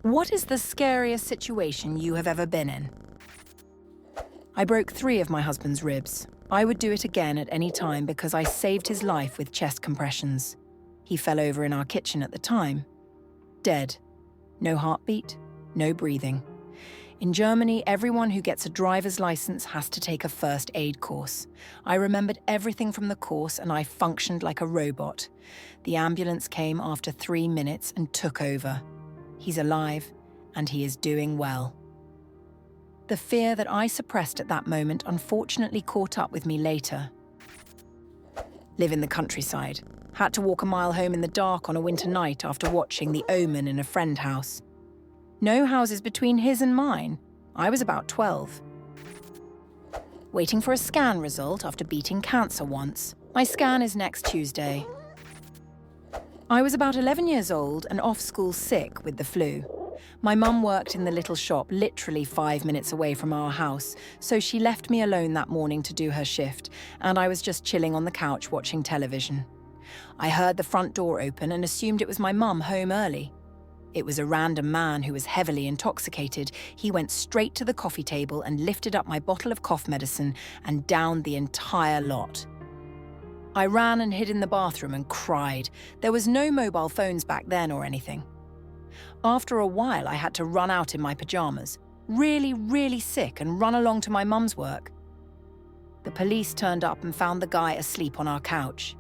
What is the scariest situation you have ever been in? I broke 3 of my husband's ribs. I would do it again at any time because I saved his life with chest compressions. He fell over in our kitchen at the time. Dead. No heartbeat, no breathing. In Germany, everyone who gets a driver's license has to take a first aid course. I remembered everything from the course and I functioned like a robot. The ambulance came after 3 minutes and took over. He's alive and he is doing well. The fear that I suppressed at that moment unfortunately caught up with me later. Live in the countryside. Had to walk a mile home in the dark on a winter night after watching The Omen in a friend's house. No houses between his and mine. I was about 12. Waiting for a scan result after beating cancer once. My scan is next Tuesday. I was about 11 years old and off school sick with the flu. My mum worked in the little shop literally 5 minutes away from our house, so she left me alone that morning to do her shift, and I was just chilling on the couch watching television. I heard the front door open and assumed it was my mum home early. It was a random man who was heavily intoxicated. He went straight to the coffee table and lifted up my bottle of cough medicine and downed the entire lot. I ran and hid in the bathroom and cried. There was no mobile phones back then or anything. After a while, I had to run out in my pajamas, really sick, and run along to my mum's work. The police turned up and found the guy asleep on our couch.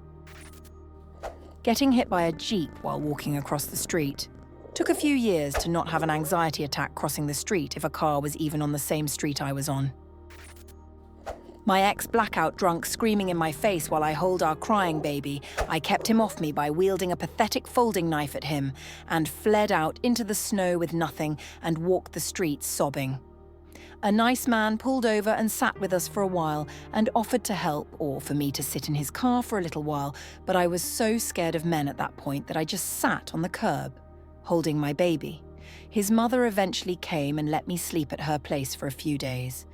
Getting hit by a jeep while walking across the street. Took a few years to not have an anxiety attack crossing the street if a car was even on the same street I was on. My ex blackout drunk screaming in my face while I hold our crying baby. I kept him off me by wielding a pathetic folding knife at him and fled out into the snow with nothing and walked the streets sobbing. A nice man pulled over and sat with us for a while and offered to help or for me to sit in his car for a little while, but I was so scared of men at that point that I just sat on the curb, holding my baby. His mother eventually came and let me sleep at her place for a few days.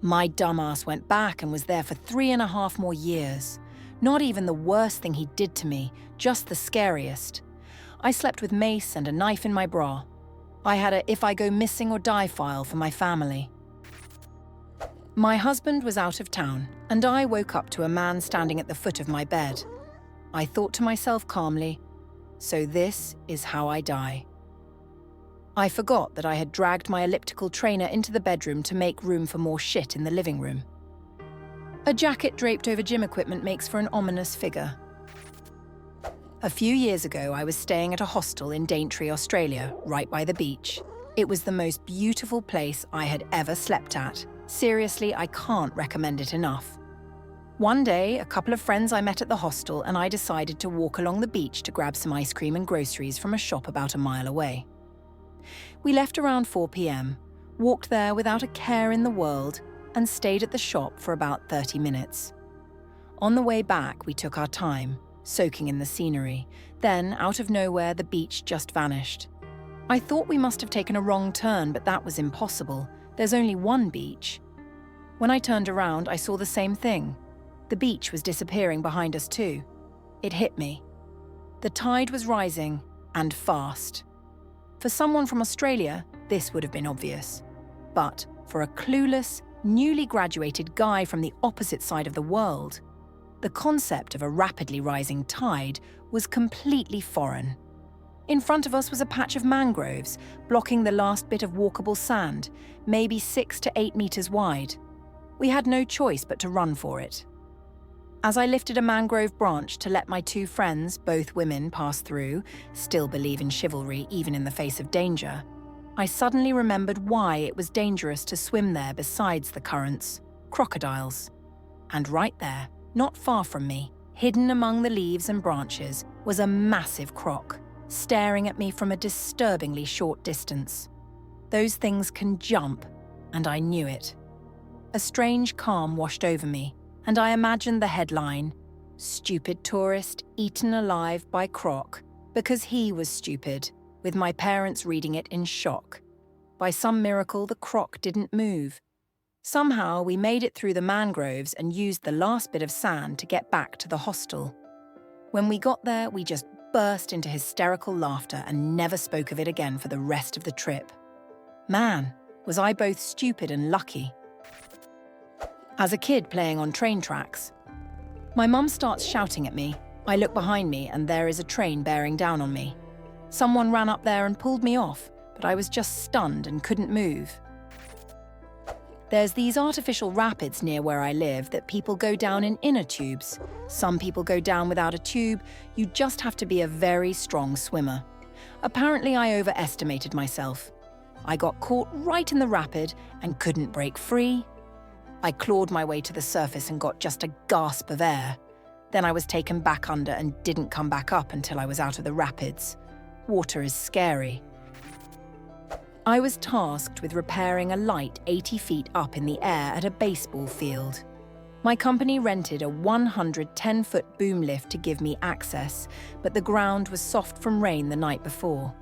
My dumbass went back and was there for 3.5 more years. Not even the worst thing he did to me, just the scariest. I slept with mace and a knife in my bra. I had a if I go missing or die file for my family. My husband was out of town, and I woke up to a man standing at the foot of my bed. I thought to myself calmly, so this is how I die. I forgot that I had dragged my elliptical trainer into the bedroom to make room for more shit in the living room. A jacket draped over gym equipment makes for an ominous figure. A few years ago, I was staying at a hostel in Daintree, Australia, right by the beach. It was the most beautiful place I had ever slept at. Seriously, I can't recommend it enough. One day, a couple of friends I met at the hostel and I decided to walk along the beach to grab some ice cream and groceries from a shop about a mile away. We left around 4 p.m, walked there without a care in the world, and stayed at the shop for about 30 minutes. On the way back, we took our time, soaking in the scenery. Then, out of nowhere, the beach just vanished. I thought we must have taken a wrong turn, but that was impossible. There's only one beach. When I turned around, I saw the same thing. The beach was disappearing behind us too. It hit me. The tide was rising, and fast. For someone from Australia, this would have been obvious. But for a clueless, newly graduated guy from the opposite side of the world, the concept of a rapidly rising tide was completely foreign. In front of us was a patch of mangroves, blocking the last bit of walkable sand, maybe 6 to 8 meters wide. We had no choice but to run for it. As I lifted a mangrove branch to let my 2 friends, both women, pass through, still believe in chivalry even in the face of danger, I suddenly remembered why it was dangerous to swim there besides the currents: crocodiles. And right there, not far from me, hidden among the leaves and branches, was a massive croc, staring at me from a disturbingly short distance. Those things can jump, and I knew it. A strange calm washed over me, and I imagined the headline, "Stupid tourist eaten alive by croc," because he was stupid, with my parents reading it in shock. By some miracle, the croc didn't move. Somehow, we made it through the mangroves and used the last bit of sand to get back to the hostel. When we got there, we just burst into hysterical laughter and never spoke of it again for the rest of the trip. Man, was I both stupid and lucky. As a kid playing on train tracks, my mum starts shouting at me. I look behind me and there is a train bearing down on me. Someone ran up there and pulled me off, but I was just stunned and couldn't move. There's these artificial rapids near where I live that people go down in inner tubes. Some people go down without a tube. You just have to be a very strong swimmer. Apparently, I overestimated myself. I got caught right in the rapid and couldn't break free. I clawed my way to the surface and got just a gasp of air. Then I was taken back under and didn't come back up until I was out of the rapids. Water is scary. I was tasked with repairing a light 80 feet up in the air at a baseball field. My company rented a 110-foot boom lift to give me access, but the ground was soft from rain the night before.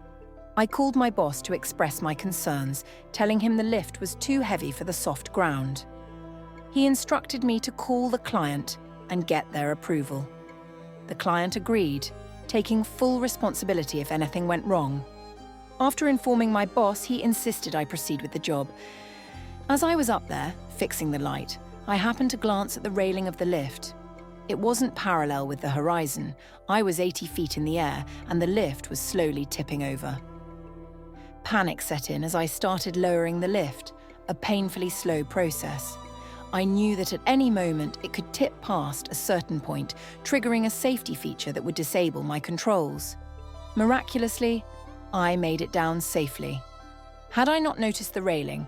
I called my boss to express my concerns, telling him the lift was too heavy for the soft ground. He instructed me to call the client and get their approval. The client agreed, taking full responsibility if anything went wrong. After informing my boss, he insisted I proceed with the job. As I was up there, fixing the light, I happened to glance at the railing of the lift. It wasn't parallel with the horizon. I was 80 feet in the air, and the lift was slowly tipping over. Panic set in as I started lowering the lift, a painfully slow process. I knew that at any moment it could tip past a certain point, triggering a safety feature that would disable my controls. Miraculously, I made it down safely. Had I not noticed the railing,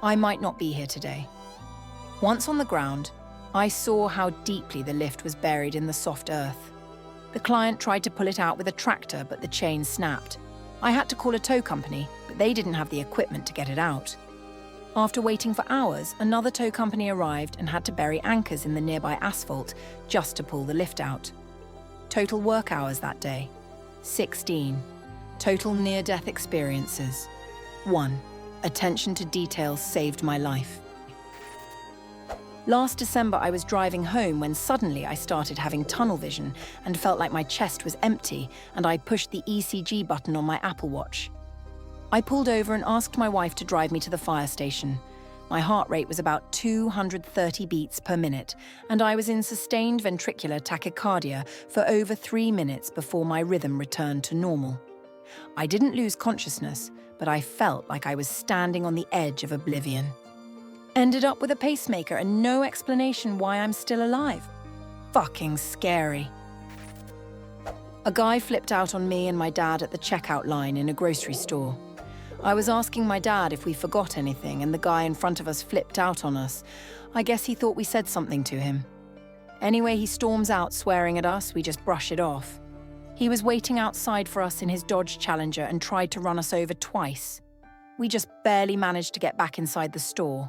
I might not be here today. Once on the ground, I saw how deeply the lift was buried in the soft earth. The client tried to pull it out with a tractor, but the chain snapped. I had to call a tow company, but they didn't have the equipment to get it out. After waiting for hours, another tow company arrived and had to bury anchors in the nearby asphalt just to pull the lift out. Total work hours that day, 16. Total near-death experiences. 1. Attention to detail saved my life. Last December, I was driving home when suddenly I started having tunnel vision and felt like my chest was empty, and I pushed the ECG button on my Apple Watch. I pulled over and asked my wife to drive me to the fire station. My heart rate was about 230 beats per minute, and I was in sustained ventricular tachycardia for over 3 minutes before my rhythm returned to normal. I didn't lose consciousness, but I felt like I was standing on the edge of oblivion. Ended up with a pacemaker and no explanation why I'm still alive. Fucking scary. A guy flipped out on me and my dad at the checkout line in a grocery store. I was asking my dad if we forgot anything, and the guy in front of us flipped out on us. I guess he thought we said something to him. Anyway, he storms out swearing at us. We just brush it off. He was waiting outside for us in his Dodge Challenger and tried to run us over twice. We just barely managed to get back inside the store.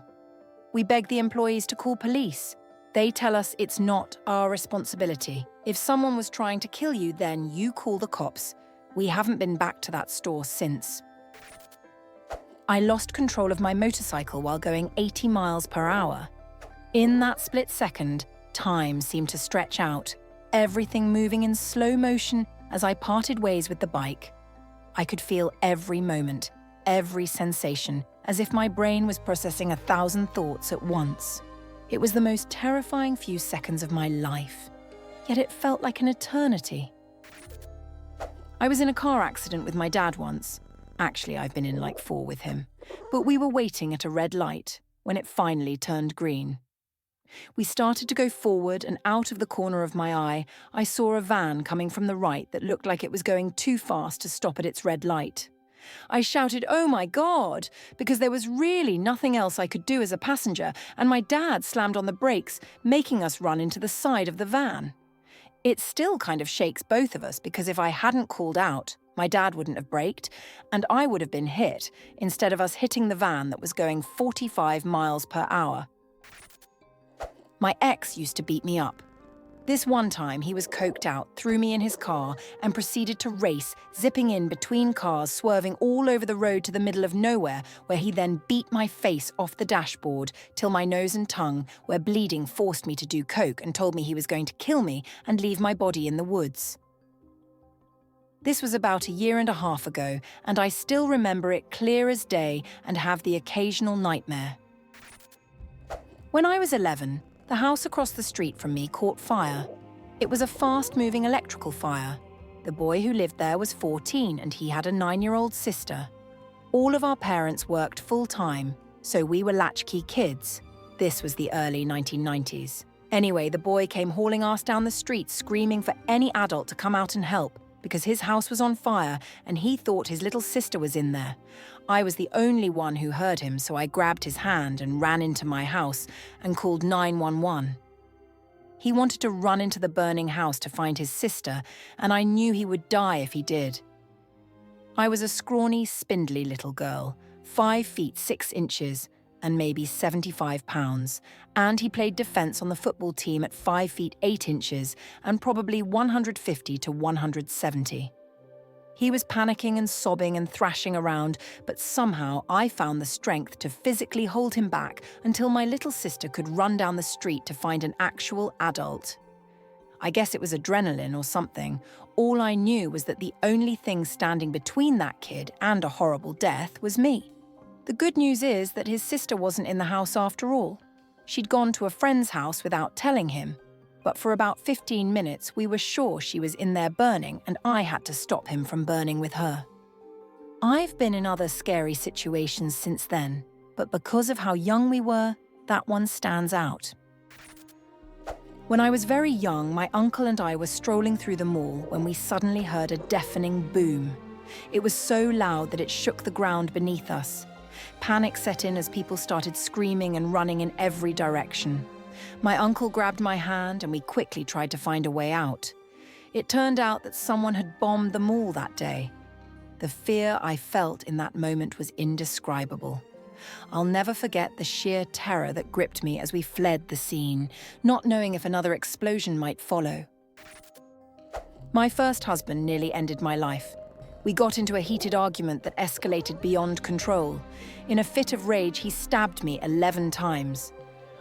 We beg the employees to call police. They tell us it's not our responsibility. If someone was trying to kill you, then you call the cops. We haven't been back to that store since. I lost control of my motorcycle while going 80 miles per hour. In that split second, time seemed to stretch out, everything moving in slow motion as I parted ways with the bike. I could feel every moment, every sensation, as if my brain was processing 1,000 thoughts at once. It was the most terrifying few seconds of my life, yet it felt like an eternity. I was in a car accident with my dad once. Actually, I've been in like 4 with him. But we were waiting at a red light when it finally turned green. We started to go forward, and out of the corner of my eye, I saw a van coming from the right that looked like it was going too fast to stop at its red light. I shouted, "Oh my God," because there was really nothing else I could do as a passenger, and my dad slammed on the brakes, making us run into the side of the van. It still kind of shakes both of us, because if I hadn't called out, my dad wouldn't have braked, and I would have been hit, instead of us hitting the van that was going 45 miles per hour. My ex used to beat me up. This one time, he was coked out, threw me in his car, and proceeded to race, zipping in between cars, swerving all over the road to the middle of nowhere, where he then beat my face off the dashboard till my nose and tongue, where bleeding forced me to do coke, and told me he was going to kill me and leave my body in the woods. This was about a year and a half ago, and I still remember it clear as day and have the occasional nightmare. When I was 11, the house across the street from me caught fire. It was a fast-moving electrical fire. The boy who lived there was 14 and he had a 9-year-old sister. All of our parents worked full-time, so we were latchkey kids. This was the early 1990s. Anyway, the boy came hauling ass down the street screaming for any adult to come out and help because his house was on fire and he thought his little sister was in there. I was the only one who heard him, so I grabbed his hand and ran into my house and called 911. He wanted to run into the burning house to find his sister, and I knew he would die if he did. I was a scrawny, spindly little girl, 5 feet 6 inches, and maybe 75 pounds, and he played defence on the football team at 5 feet 8 inches and probably 150 to 170. He was panicking and sobbing and thrashing around, but somehow I found the strength to physically hold him back until my little sister could run down the street to find an actual adult. I guess it was adrenaline or something. All I knew was that the only thing standing between that kid and a horrible death was me. The good news is that his sister wasn't in the house after all. She'd gone to a friend's house without telling him. But for about 15 minutes, we were sure she was in there burning, and I had to stop him from burning with her. I've been in other scary situations since then, but because of how young we were, that one stands out. When I was very young, my uncle and I were strolling through the mall when we suddenly heard a deafening boom. It was so loud that it shook the ground beneath us. Panic set in as people started screaming and running in every direction. My uncle grabbed my hand and we quickly tried to find a way out. It turned out that someone had bombed the mall that day. The fear I felt in that moment was indescribable. I'll never forget the sheer terror that gripped me as we fled the scene, not knowing if another explosion might follow. My first husband nearly ended my life. We got into a heated argument that escalated beyond control. In a fit of rage, he stabbed me 11 times.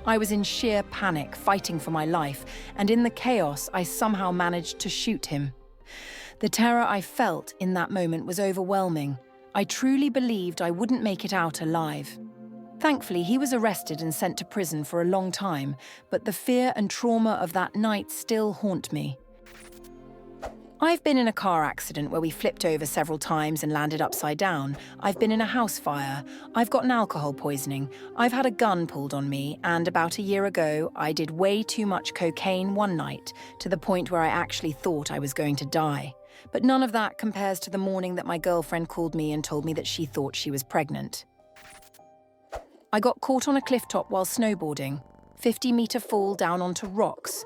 I was in sheer panic, fighting for my life, and in the chaos, I somehow managed to shoot him. The terror I felt in that moment was overwhelming. I truly believed I wouldn't make it out alive. Thankfully, he was arrested and sent to prison for a long time, but the fear and trauma of that night still haunt me. I've been in a car accident where we flipped over several times and landed upside down. I've been in a house fire. I've gotten alcohol poisoning. I've had a gun pulled on me, and about a year ago, I did way too much cocaine one night, to the point where I actually thought I was going to die. But none of that compares to the morning that my girlfriend called me and told me that she thought she was pregnant. I got caught on a cliff top while snowboarding, 50-meter fall down onto rocks.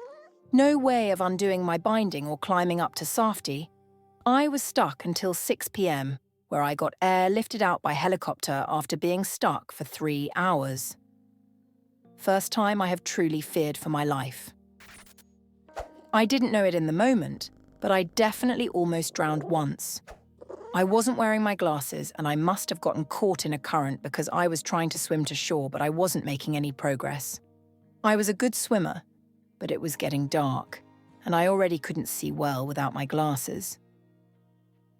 No way of undoing my binding or climbing up to safety. I was stuck until 6 p.m, where I got airlifted out by helicopter after being stuck for 3 hours. First time I have truly feared for my life. I didn't know it in the moment, but I definitely almost drowned once. I wasn't wearing my glasses and I must have gotten caught in a current because I was trying to swim to shore, but I wasn't making any progress. I was a good swimmer, but it was getting dark, and I already couldn't see well without my glasses.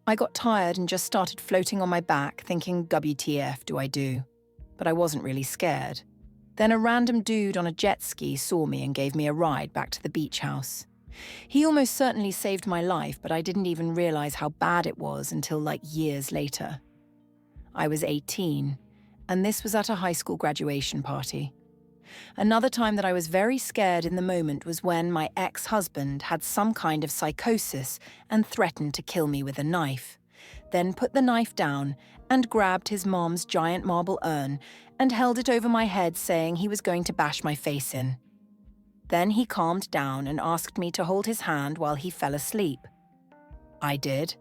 I got tired and just started floating on my back, thinking, WTF do I do? But I wasn't really scared. Then a random dude on a jet ski saw me and gave me a ride back to the beach house. He almost certainly saved my life, but I didn't even realize how bad it was until years later. I was 18, and this was at a high school graduation party. Another time that I was very scared in the moment was when my ex-husband had some kind of psychosis and threatened to kill me with a knife, then put the knife down and grabbed his mom's giant marble urn and held it over my head, saying he was going to bash my face in. Then he calmed down and asked me to hold his hand while he fell asleep. I did,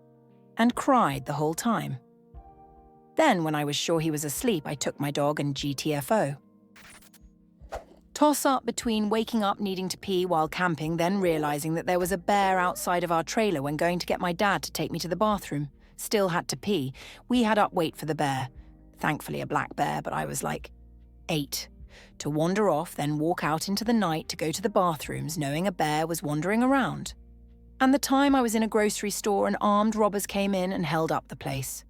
and cried the whole time. Then, when I was sure he was asleep, I took my dog and GTFO. Toss up between waking up needing to pee while camping, then realizing that there was a bear outside of our trailer when going to get my dad to take me to the bathroom. Still had to pee. We had up wait for the bear. Thankfully a black bear, but I was 8. To wander off, then walk out into the night to go to the bathrooms, knowing a bear was wandering around. And the time I was in a grocery store and armed robbers came in and held up the place.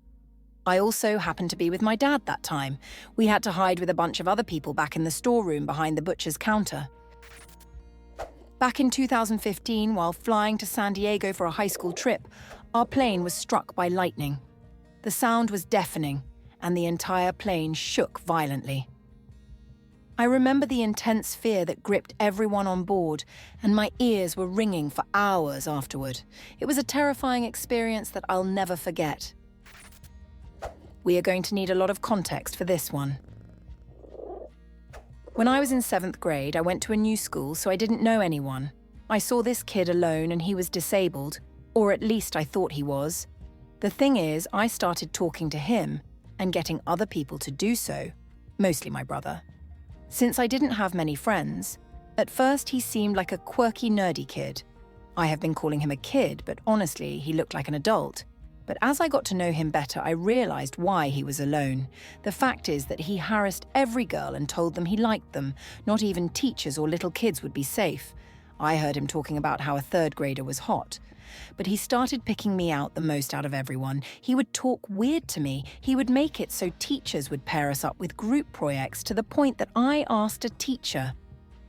I also happened to be with my dad that time. We had to hide with a bunch of other people back in the storeroom behind the butcher's counter. Back in 2015, while flying to San Diego for a high school trip, our plane was struck by lightning. The sound was deafening, and the entire plane shook violently. I remember the intense fear that gripped everyone on board, and my ears were ringing for hours afterward. It was a terrifying experience that I'll never forget. We are going to need a lot of context for this one. When I was in 7th grade, I went to a new school, so I didn't know anyone. I saw this kid alone and he was disabled, or at least I thought he was. The thing is, I started talking to him and getting other people to do so, mostly my brother. Since I didn't have many friends, at first he seemed like a quirky, nerdy kid. I have been calling him a kid, but honestly, he looked like an adult. But as I got to know him better, I realized why he was alone. The fact is that he harassed every girl and told them he liked them. Not even teachers or little kids would be safe. I heard him talking about how a 3rd grader was hot. But he started picking me out the most out of everyone. He would talk weird to me. He would make it so teachers would pair us up with group projects to the point that I asked a teacher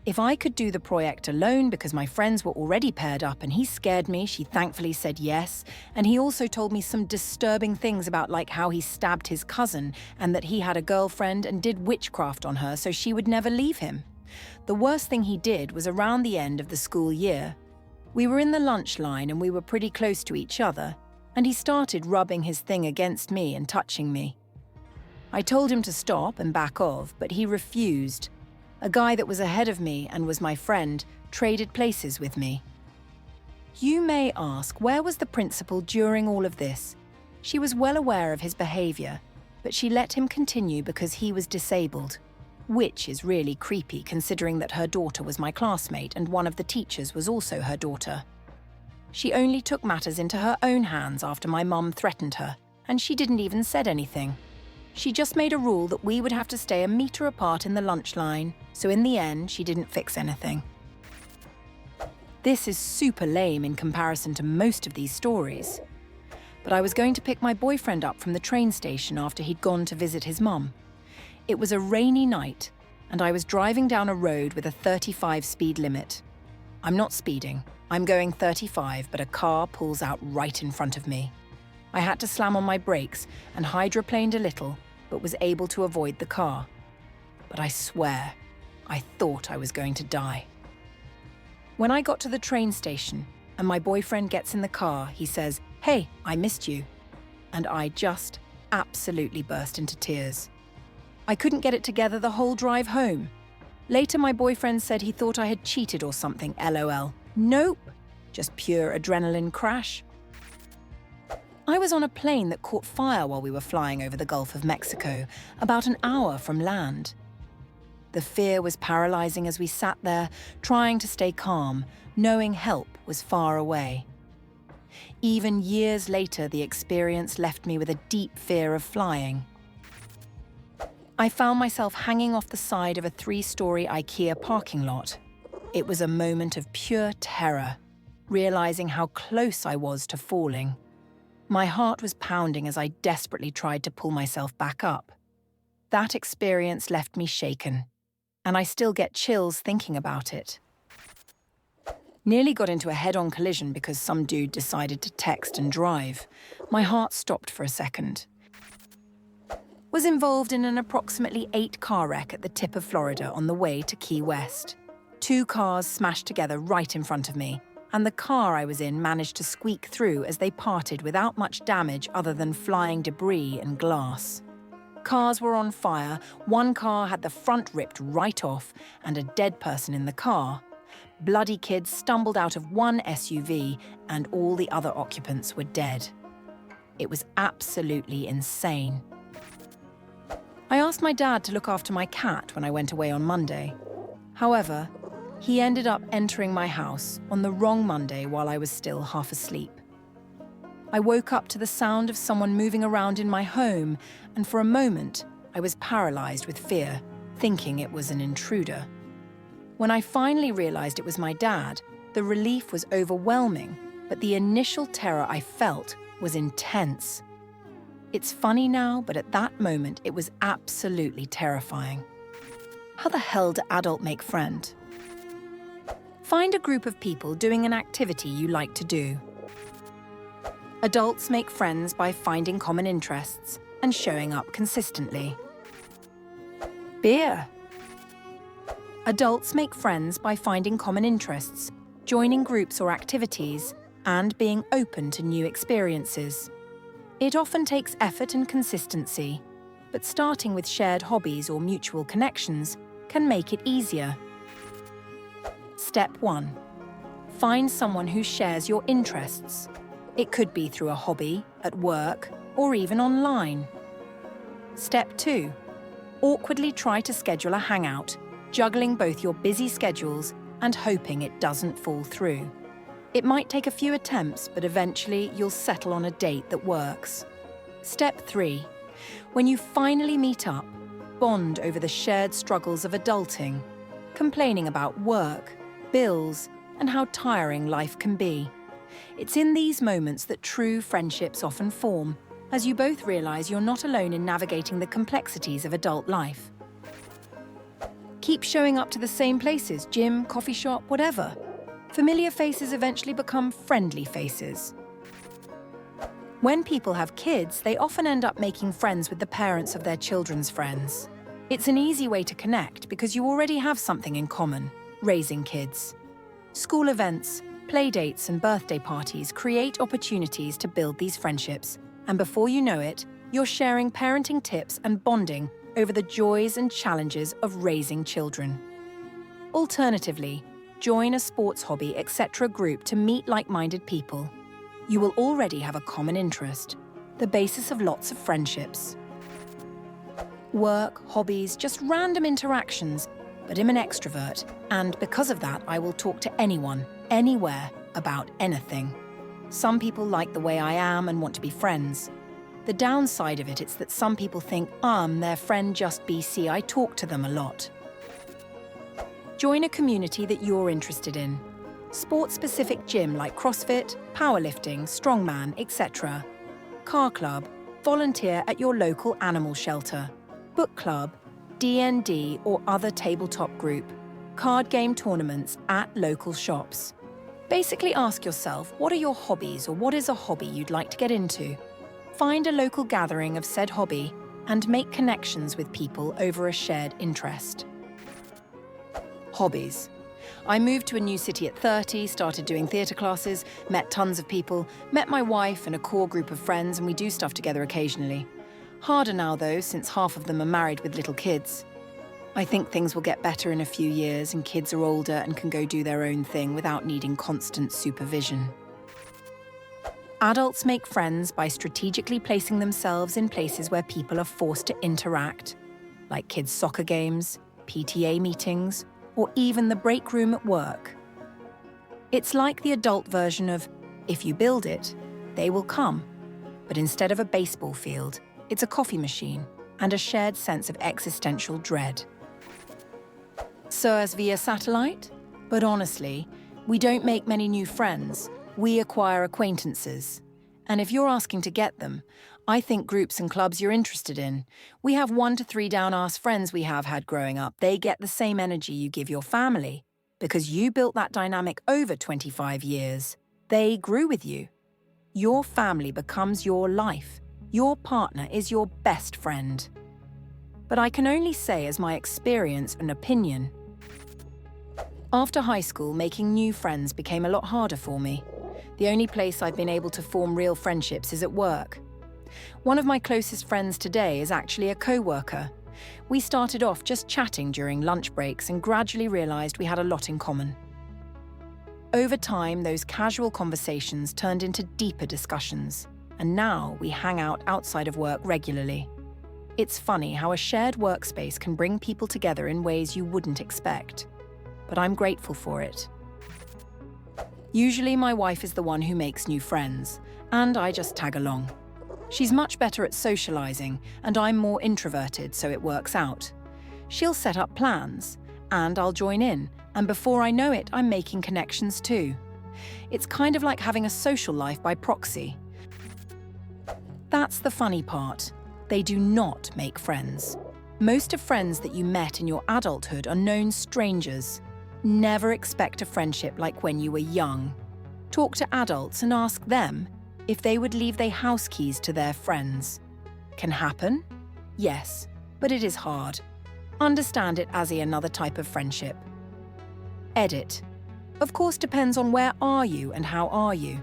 if I could do the project alone because my friends were already paired up, and he scared me. She thankfully said yes. And he also told me some disturbing things about like how he stabbed his cousin and that he had a girlfriend and did witchcraft on her so she would never leave him. The worst thing he did was around the end of the school year. We were in the lunch line and we were pretty close to each other, and he started rubbing his thing against me and touching me. I told him to stop and back off, but he refused. A guy that was ahead of me and was my friend traded places with me. You may ask, where was the principal during all of this? She was well aware of his behavior, but she let him continue because he was disabled, which is really creepy considering that her daughter was my classmate and one of the teachers was also her daughter. She only took matters into her own hands after my mum threatened her, and she didn't even said anything. She just made a rule that we would have to stay a meter apart in the lunch line, so in the end, she didn't fix anything. This is super lame in comparison to most of these stories. But I was going to pick my boyfriend up from the train station after he'd gone to visit his mum. It was a rainy night, and I was driving down a road with a 35 speed limit. I'm not speeding, I'm going 35, but a car pulls out right in front of me. I had to slam on my brakes and hydroplaned a little, but was able to avoid the car. But I swear, I thought I was going to die. When I got to the train station and my boyfriend gets in the car, he says, "Hey, I missed you." And I just absolutely burst into tears. I couldn't get it together the whole drive home. Later, my boyfriend said he thought I had cheated or something, LOL. Nope, just pure adrenaline crash. I was on a plane that caught fire while we were flying over the Gulf of Mexico, about an hour from land. The fear was paralyzing as we sat there, trying to stay calm, knowing help was far away. Even years later, the experience left me with a deep fear of flying. I found myself hanging off the side of a 3-story IKEA parking lot. It was a moment of pure terror, realizing how close I was to falling. My heart was pounding as I desperately tried to pull myself back up. That experience left me shaken, and I still get chills thinking about it. Nearly got into a head-on collision because some dude decided to text and drive. My heart stopped for a second. Was involved in an approximately 8-car wreck at the tip of Florida on the way to Key West. 2 cars smashed together right in front of me, and the car I was in managed to squeak through as they parted without much damage other than flying debris and glass. Cars were on fire, 1 car had the front ripped right off and a dead person in the car. Bloody kids stumbled out of 1 SUV and all the other occupants were dead. It was absolutely insane. I asked my dad to look after my cat when I went away on Monday. However, he ended up entering my house on the wrong Monday while I was still half asleep. I woke up to the sound of someone moving around in my home, and for a moment, I was paralyzed with fear, thinking it was an intruder. When I finally realized it was my dad, the relief was overwhelming, but the initial terror I felt was intense. It's funny now, but at that moment it was absolutely terrifying. How the hell do adults make friends? Find a group of people doing an activity you like to do. Adults make friends by finding common interests and showing up consistently. Beer. Adults make friends by finding common interests, joining groups or activities, and being open to new experiences. It often takes effort and consistency, but starting with shared hobbies or mutual connections can make it easier. Step 1. Find someone who shares your interests. It could be through a hobby, at work, or even online. Step 2. Awkwardly try to schedule a hangout, juggling both your busy schedules and hoping it doesn't fall through. It might take a few attempts, but eventually you'll settle on a date that works. Step 3. When you finally meet up, bond over the shared struggles of adulting, complaining about work, bills, and how tiring life can be. It's in these moments that true friendships often form, as you both realize you're not alone in navigating the complexities of adult life. Keep showing up to the same places, gym, coffee shop, whatever. Familiar faces eventually become friendly faces. When people have kids, they often end up making friends with the parents of their children's friends. It's an easy way to connect because you already have something in common: raising kids. School events, play dates, and birthday parties create opportunities to build these friendships, and before you know it, you're sharing parenting tips and bonding over the joys and challenges of raising children. Alternatively, join a sports hobby, etc. group to meet like-minded people. You will already have a common interest, the basis of lots of friendships. Work, hobbies, just random interactions, but I'm an extrovert, and because of that, I will talk to anyone, anywhere, about anything. Some people like the way I am and want to be friends. The downside of it's that some people think I'm their friend just BC, I talk to them a lot. Join a community that you're interested in. Sport-specific gym like CrossFit, powerlifting, strongman, etc. Car club, volunteer at your local animal shelter. Book club, D&D or other tabletop group. Card game tournaments at local shops. Basically ask yourself, what are your hobbies or what is a hobby you'd like to get into? Find a local gathering of said hobby and make connections with people over a shared interest. Hobbies. I moved to a new city at 30, started doing theatre classes, met tons of people, met my wife and a core group of friends, and we do stuff together occasionally. Harder now though, since half of them are married with little kids. I think things will get better in a few years and kids are older and can go do their own thing without needing constant supervision. Adults make friends by strategically placing themselves in places where people are forced to interact, like kids' soccer games, PTA meetings, or even the break room at work. It's like the adult version of, if you build it, they will come. But instead of a baseball field, it's a coffee machine and a shared sense of existential dread. So as via satellite? But honestly, we don't make many new friends. We acquire acquaintances. And if you're asking to get them, I think groups and clubs you're interested in. We have 1 to 3 down-arse friends we have had growing up. They get the same energy you give your family because you built that dynamic over 25 years. They grew with you. Your family becomes your life. Your partner is your best friend. But I can only say as my experience and opinion. After high school, making new friends became a lot harder for me. The only place I've been able to form real friendships is at work. One of my closest friends today is actually a co-worker. We started off just chatting during lunch breaks and gradually realized we had a lot in common. Over time, those casual conversations turned into deeper discussions, and now we hang out outside of work regularly. It's funny how a shared workspace can bring people together in ways you wouldn't expect, but I'm grateful for it. Usually my wife is the one who makes new friends, and I just tag along. She's much better at socializing, and I'm more introverted, so it works out. She'll set up plans, and I'll join in, and before I know it, I'm making connections too. It's kind of like having a social life by proxy. That's the funny part. They do not make friends. Most of friends that you met in your adulthood are known strangers. Never expect a friendship like when you were young. Talk to adults and ask them if they would leave their house keys to their friends. Can happen? Yes, but it is hard. Understand it as another type of friendship. Edit. Of course, depends on where are you and how are you.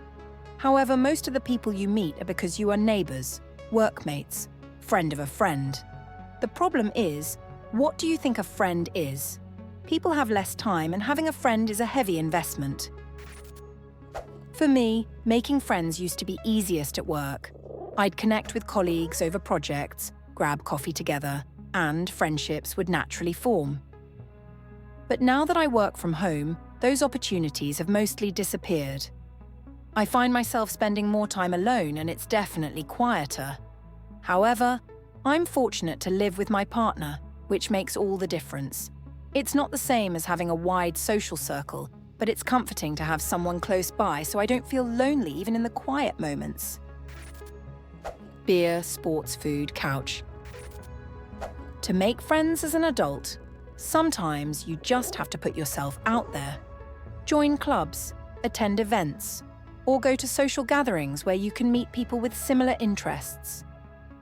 However, most of the people you meet are because you are neighbours, workmates, friend of a friend. The problem is, what do you think a friend is? People have less time and having a friend is a heavy investment. For me, making friends used to be easiest at work. I'd connect with colleagues over projects, grab coffee together, and friendships would naturally form. But now that I work from home, those opportunities have mostly disappeared. I find myself spending more time alone and it's definitely quieter. However, I'm fortunate to live with my partner, which makes all the difference. It's not the same as having a wide social circle, but it's comforting to have someone close by so I don't feel lonely even in the quiet moments. Beer, sports, food, couch. To make friends as an adult, sometimes you just have to put yourself out there. Join clubs, attend events, or go to social gatherings where you can meet people with similar interests.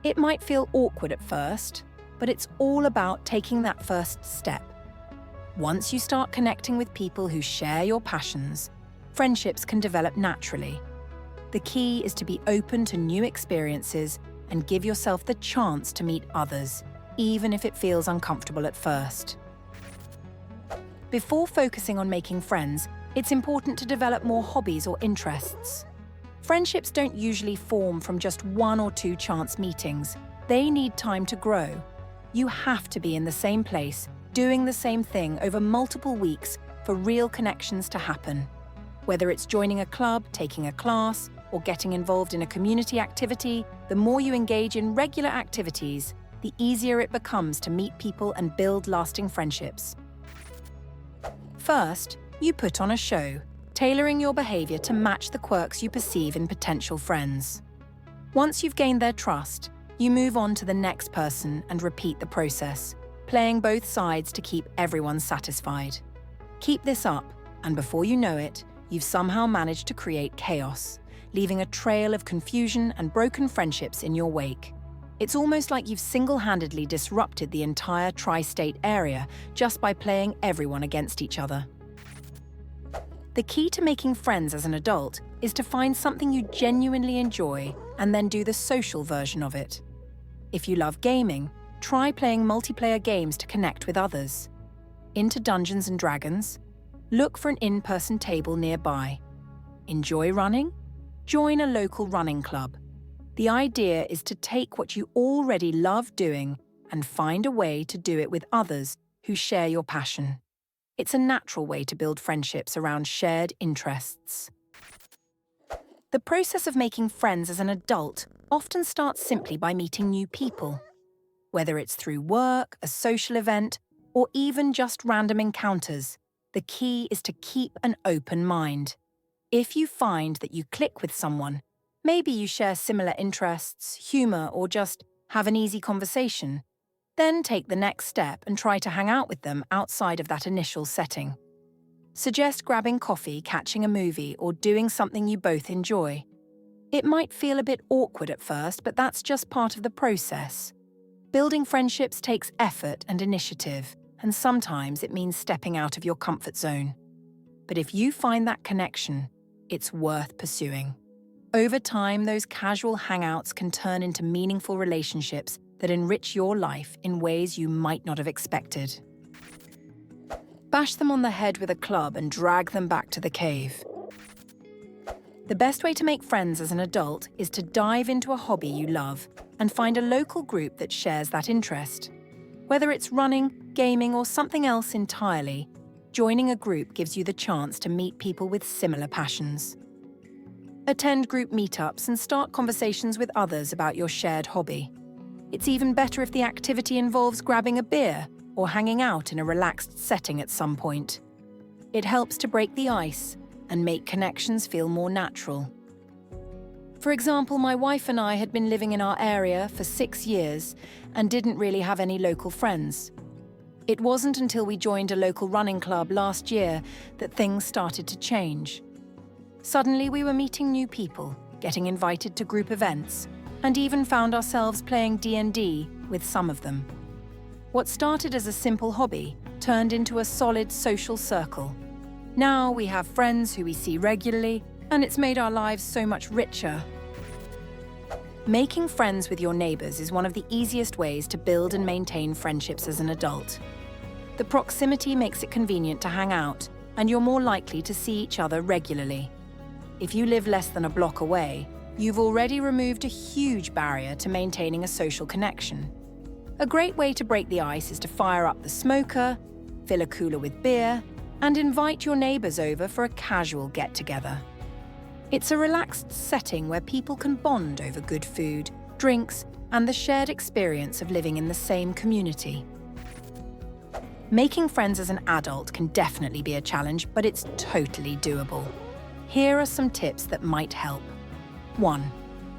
It might feel awkward at first, but it's all about taking that first step. Once you start connecting with people who share your passions, friendships can develop naturally. The key is to be open to new experiences and give yourself the chance to meet others, even if it feels uncomfortable at first. Before focusing on making friends, it's important to develop more hobbies or interests. Friendships don't usually form from just 1 or 2 chance meetings. They need time to grow. You have to be in the same place, doing the same thing over multiple weeks for real connections to happen. Whether it's joining a club, taking a class, or getting involved in a community activity, the more you engage in regular activities, the easier it becomes to meet people and build lasting friendships. First, you put on a show, tailoring your behaviour to match the quirks you perceive in potential friends. Once you've gained their trust, you move on to the next person and repeat the process, playing both sides to keep everyone satisfied. Keep this up, and before you know it, you've somehow managed to create chaos, leaving a trail of confusion and broken friendships in your wake. It's almost like you've single-handedly disrupted the entire tri-state area just by playing everyone against each other. The key to making friends as an adult is to find something you genuinely enjoy and then do the social version of it. If you love gaming, try playing multiplayer games to connect with others. Into Dungeons & Dragons? Look for an in-person table nearby. Enjoy running? Join a local running club. The idea is to take what you already love doing and find a way to do it with others who share your passion. It's a natural way to build friendships around shared interests. The process of making friends as an adult often starts simply by meeting new people. Whether it's through work, a social event, or even just random encounters, the key is to keep an open mind. If you find that you click with someone, maybe you share similar interests, humour, or just have an easy conversation, then take the next step and try to hang out with them outside of that initial setting. Suggest grabbing coffee, catching a movie, or doing something you both enjoy. It might feel a bit awkward at first, but that's just part of the process. Building friendships takes effort and initiative, and sometimes it means stepping out of your comfort zone. But if you find that connection, it's worth pursuing. Over time, those casual hangouts can turn into meaningful relationships that enrich your life in ways you might not have expected. Bash them on the head with a club and drag them back to the cave. The best way to make friends as an adult is to dive into a hobby you love and find a local group that shares that interest. Whether it's running, gaming, or something else entirely, joining a group gives you the chance to meet people with similar passions. Attend group meetups and start conversations with others about your shared hobby. It's even better if the activity involves grabbing a beer or hanging out in a relaxed setting at some point. It helps to break the ice and make connections feel more natural. For example, my wife and I had been living in our area for 6 years and didn't really have any local friends. It wasn't until we joined a local running club last year that things started to change. Suddenly we were meeting new people, getting invited to group events, and even found ourselves playing D&D with some of them. What started as a simple hobby turned into a solid social circle. Now we have friends who we see regularly, and it's made our lives so much richer. Making friends with your neighbors is one of the easiest ways to build and maintain friendships as an adult. The proximity makes it convenient to hang out, and you're more likely to see each other regularly. If you live less than a block away, you've already removed a huge barrier to maintaining a social connection. A great way to break the ice is to fire up the smoker, fill a cooler with beer, and invite your neighbors over for a casual get-together. It's a relaxed setting where people can bond over good food, drinks, and the shared experience of living in the same community. Making friends as an adult can definitely be a challenge, but it's totally doable. Here are some tips that might help. 1.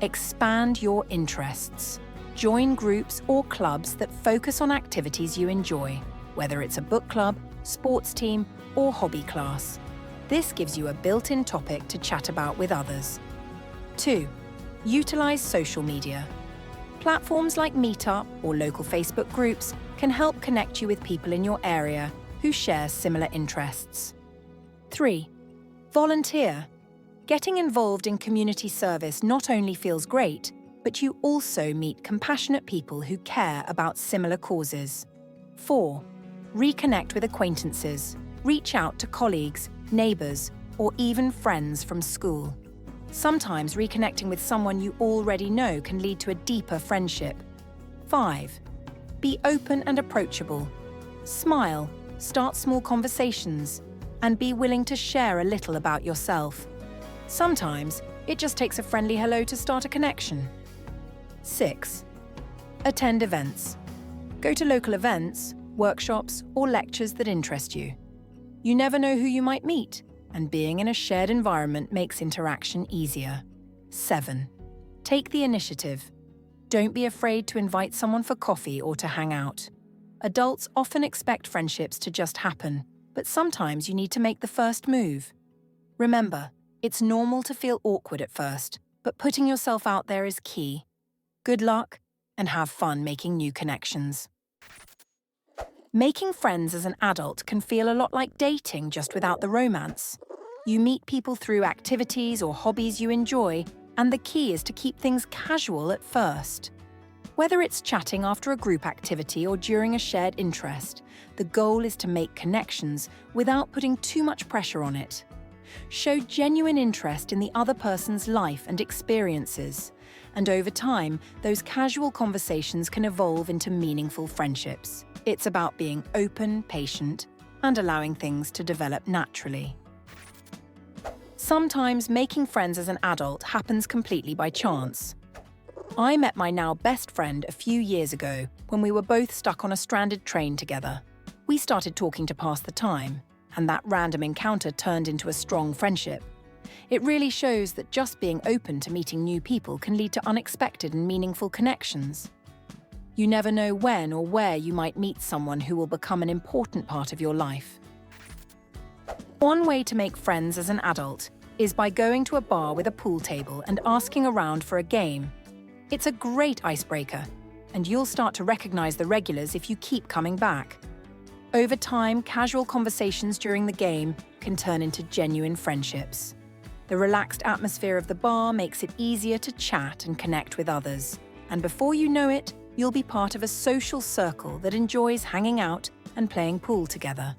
Expand your interests. Join groups or clubs that focus on activities you enjoy, whether it's a book club, sports team, or hobby class. This gives you a built-in topic to chat about with others. 2. Utilize social media. Platforms like Meetup or local Facebook groups can help connect you with people in your area who share similar interests. 3. Volunteer. Getting involved in community service not only feels great, but you also meet compassionate people who care about similar causes. 4. Reconnect with acquaintances. Reach out to colleagues, neighbors, or even friends from school. Sometimes reconnecting with someone you already know can lead to a deeper friendship. 5. Be open and approachable. Smile, start small conversations, and be willing to share a little about yourself. Sometimes it just takes a friendly hello to start a connection. 6. Attend events. Go to local events, workshops, or lectures that interest you. You never know who you might meet, and being in a shared environment makes interaction easier. 7. Take the initiative. Don't be afraid to invite someone for coffee or to hang out. Adults often expect friendships to just happen, but sometimes you need to make the first move. Remember, it's normal to feel awkward at first, but putting yourself out there is key. Good luck, and have fun making new connections. Making friends as an adult can feel a lot like dating, just without the romance. You meet people through activities or hobbies you enjoy, and the key is to keep things casual at first. Whether it's chatting after a group activity or during a shared interest, the goal is to make connections without putting too much pressure on it. Show genuine interest in the other person's life and experiences, and over time, those casual conversations can evolve into meaningful friendships. It's about being open, patient, and allowing things to develop naturally. Sometimes making friends as an adult happens completely by chance. I met my now best friend a few years ago when we were both stuck on a stranded train together. We started talking to pass the time, and that random encounter turned into a strong friendship. It really shows that just being open to meeting new people can lead to unexpected and meaningful connections. You never know when or where you might meet someone who will become an important part of your life. One way to make friends as an adult is by going to a bar with a pool table and asking around for a game. It's a great icebreaker, and you'll start to recognize the regulars if you keep coming back. Over time, casual conversations during the game can turn into genuine friendships. The relaxed atmosphere of the bar makes it easier to chat and connect with others, and before you know it, you'll be part of a social circle that enjoys hanging out and playing pool together.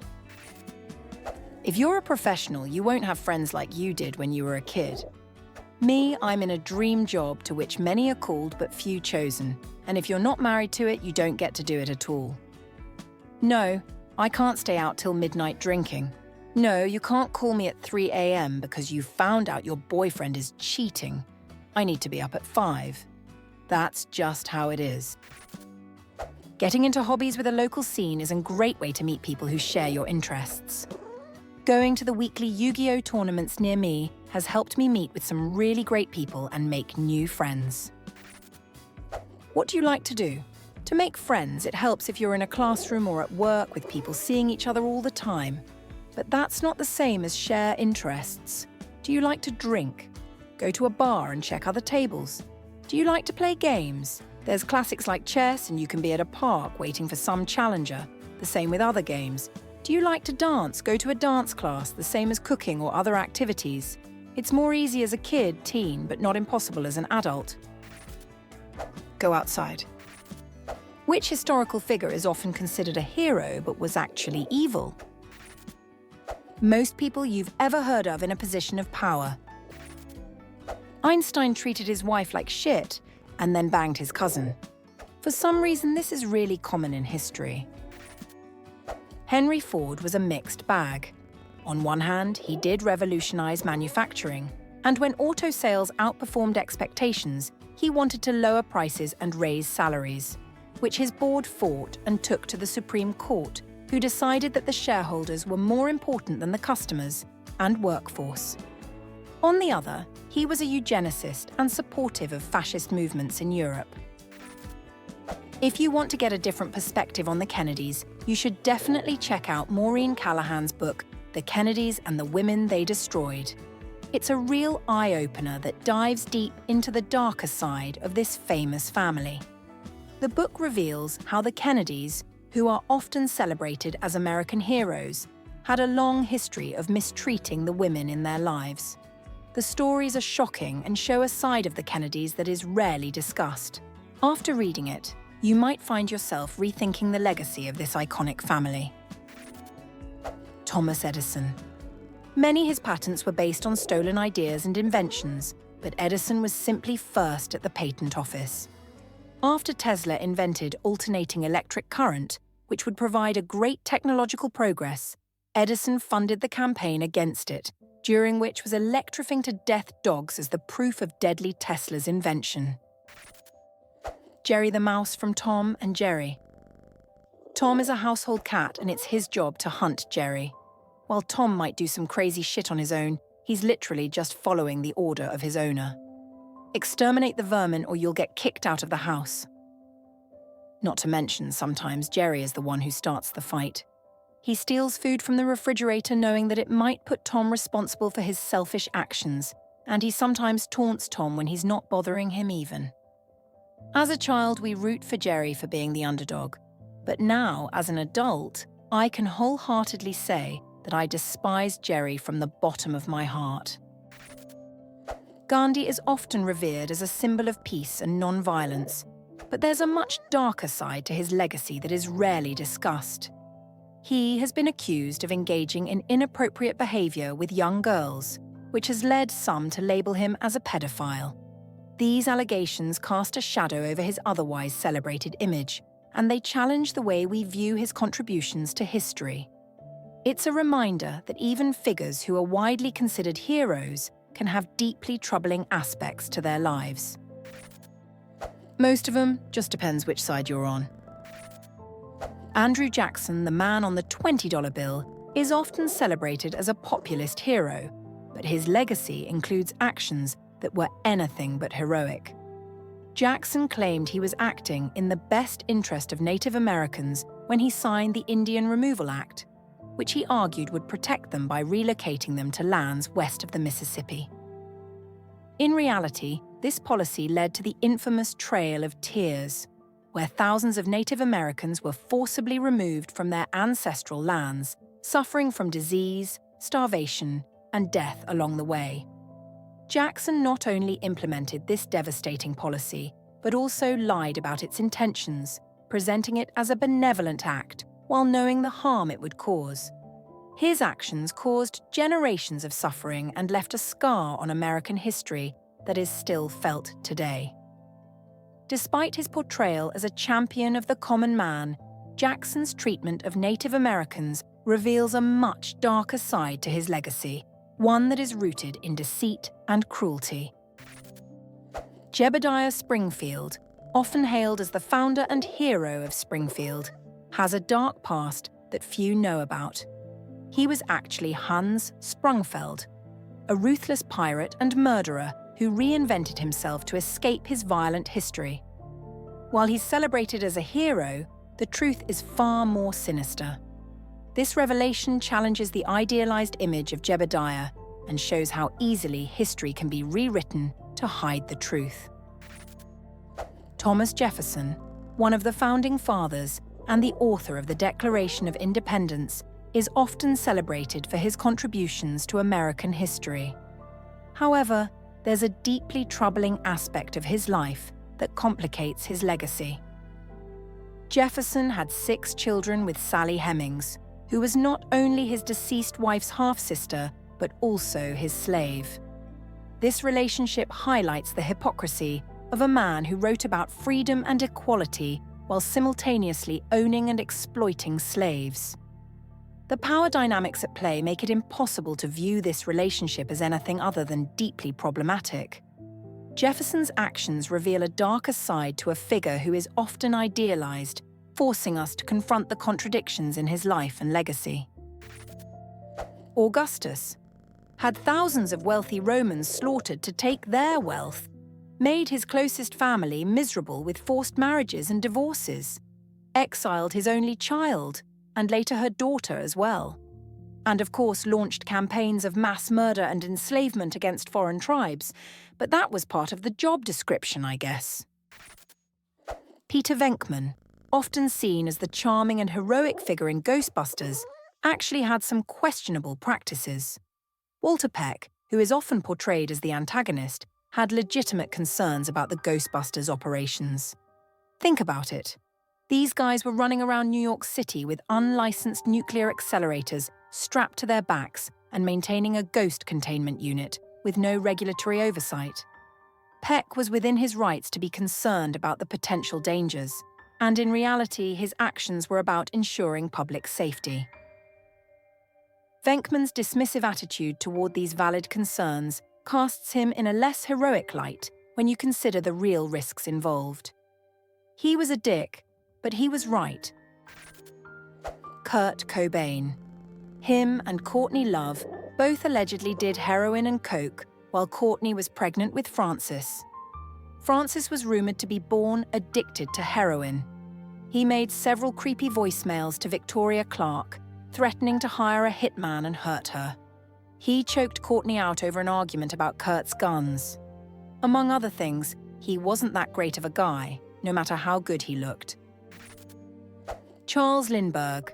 If you're a professional, you won't have friends like you did when you were a kid. Me, I'm in a dream job to which many are called but few chosen, and if you're not married to it, you don't get to do it at all. No, I can't stay out till midnight drinking. No, you can't call me at 3 a.m. because you found out your boyfriend is cheating. I need to be up at 5. That's just how it is. Getting into hobbies with a local scene is a great way to meet people who share your interests. Going to the weekly Yu-Gi-Oh! Tournaments near me has helped me meet with some really great people and make new friends. What do you like to do? To make friends, it helps if you're in a classroom or at work with people seeing each other all the time. But that's not the same as share interests. Do you like to drink? Go to a bar and check other tables. Do you like to play games? There's classics like chess, and you can be at a park waiting for some challenger. The same with other games. Do you like to dance? Go to a dance class, the same as cooking or other activities. It's more easy as a kid, teen, but not impossible as an adult. Go outside. Which historical figure is often considered a hero but was actually evil? Most people you've ever heard of in a position of power. Einstein treated his wife like shit and then banged his cousin. For some reason, this is really common in history. Henry Ford was a mixed bag. On one hand, he did revolutionize manufacturing, and when auto sales outperformed expectations, he wanted to lower prices and raise salaries, which his board fought and took to the Supreme Court, who decided that the shareholders were more important than the customers and workforce. On the other, he was a eugenicist and supportive of fascist movements in Europe. If you want to get a different perspective on the Kennedys, you should definitely check out Maureen Callahan's book, The Kennedys and the Women They Destroyed. It's a real eye-opener that dives deep into the darker side of this famous family. The book reveals how the Kennedys, who are often celebrated as American heroes, had a long history of mistreating the women in their lives. The stories are shocking and show a side of the Kennedys that is rarely discussed. After reading it, you might find yourself rethinking the legacy of this iconic family. Thomas Edison. Many of his patents were based on stolen ideas and inventions, but Edison was simply first at the patent office. After Tesla invented alternating electric current, which would provide a great technological progress, Edison funded the campaign against it, during which was electrifying to death dogs as the proof of deadly Tesla's invention. Jerry the Mouse from Tom and Jerry. Tom is a household cat and it's his job to hunt Jerry. While Tom might do some crazy shit on his own, he's literally just following the order of his owner. Exterminate the vermin or you'll get kicked out of the house. Not to mention, sometimes Jerry is the one who starts the fight. He steals food from the refrigerator knowing that it might put Tom responsible for his selfish actions, and he sometimes taunts Tom when he's not bothering him even. As a child, we root for Jerry for being the underdog, but now, as an adult, I can wholeheartedly say that I despise Jerry from the bottom of my heart. Gandhi is often revered as a symbol of peace and non-violence, but there's a much darker side to his legacy that is rarely discussed. He has been accused of engaging in inappropriate behavior with young girls, which has led some to label him as a pedophile. These allegations cast a shadow over his otherwise celebrated image, and they challenge the way we view his contributions to history. It's a reminder that even figures who are widely considered heroes can have deeply troubling aspects to their lives. Most of them just depends which side you're on. Andrew Jackson, the man on the $20 bill, is often celebrated as a populist hero, but his legacy includes actions that were anything but heroic. Jackson claimed he was acting in the best interest of Native Americans when he signed the Indian Removal Act, which he argued would protect them by relocating them to lands west of the Mississippi. In reality, this policy led to the infamous Trail of Tears, where thousands of Native Americans were forcibly removed from their ancestral lands, suffering from disease, starvation, and death along the way. Jackson not only implemented this devastating policy, but also lied about its intentions, presenting it as a benevolent act while knowing the harm it would cause. His actions caused generations of suffering and left a scar on American history that is still felt today. Despite his portrayal as a champion of the common man, Jackson's treatment of Native Americans reveals a much darker side to his legacy, one that is rooted in deceit and cruelty. Jebediah Springfield, often hailed as the founder and hero of Springfield, has a dark past that few know about. He was actually Hans Sprungfeld, a ruthless pirate and murderer who reinvented himself to escape his violent history. While he's celebrated as a hero, the truth is far more sinister. This revelation challenges the idealized image of Jebediah and shows how easily history can be rewritten to hide the truth. Thomas Jefferson, one of the founding fathers and the author of the Declaration of Independence, is often celebrated for his contributions to American history. However, there's a deeply troubling aspect of his life that complicates his legacy. Jefferson had 6 children with Sally Hemings, who was not only his deceased wife's half-sister, but also his slave. This relationship highlights the hypocrisy of a man who wrote about freedom and equality while simultaneously owning and exploiting slaves. The power dynamics at play make it impossible to view this relationship as anything other than deeply problematic. Jefferson's actions reveal a darker side to a figure who is often idealized, forcing us to confront the contradictions in his life and legacy. Augustus had thousands of wealthy Romans slaughtered to take their wealth, made his closest family miserable with forced marriages and divorces, exiled his only child, and later her daughter as well, and of course launched campaigns of mass murder and enslavement against foreign tribes, but that was part of the job description, I guess. Peter Venkman, often seen as the charming and heroic figure in Ghostbusters, actually had some questionable practices. Walter Peck, who is often portrayed as the antagonist, had legitimate concerns about the Ghostbusters operations. Think about it. These guys were running around New York City with unlicensed nuclear accelerators strapped to their backs and maintaining a ghost containment unit with no regulatory oversight. Peck was within his rights to be concerned about the potential dangers, and in reality, his actions were about ensuring public safety. Venkman's dismissive attitude toward these valid concerns casts him in a less heroic light when you consider the real risks involved. He was a dick, but he was right. Kurt Cobain. Him and Courtney Love both allegedly did heroin and coke while Courtney was pregnant with Francis. Francis was rumored to be born addicted to heroin. He made several creepy voicemails to Victoria Clark, threatening to hire a hitman and hurt her. He choked Courtney out over an argument about Kurt's guns. Among other things, he wasn't that great of a guy, no matter how good he looked. Charles Lindbergh.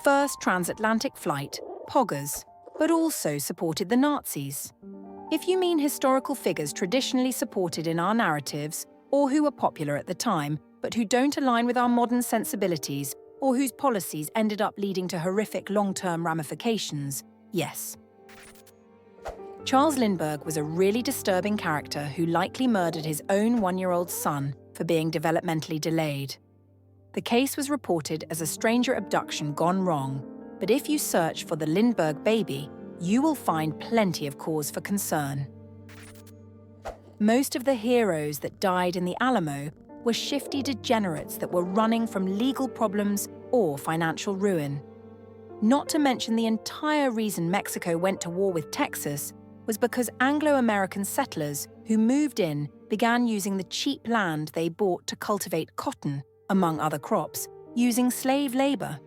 First transatlantic flight, poggers, but also supported the Nazis. If you mean historical figures traditionally supported in our narratives, or who were popular at the time, but who don't align with our modern sensibilities, or whose policies ended up leading to horrific long-term ramifications, yes. Charles Lindbergh was a really disturbing character who likely murdered his own 1-year-old son for being developmentally delayed. The case was reported as a stranger abduction gone wrong, but if you search for the Lindbergh baby, you will find plenty of cause for concern. Most of the heroes that died in the Alamo were shifty degenerates that were running from legal problems or financial ruin. Not to mention the entire reason Mexico went to war with Texas was because Anglo-American settlers who moved in began using the cheap land they bought to cultivate cotton, among other crops, using slave labor.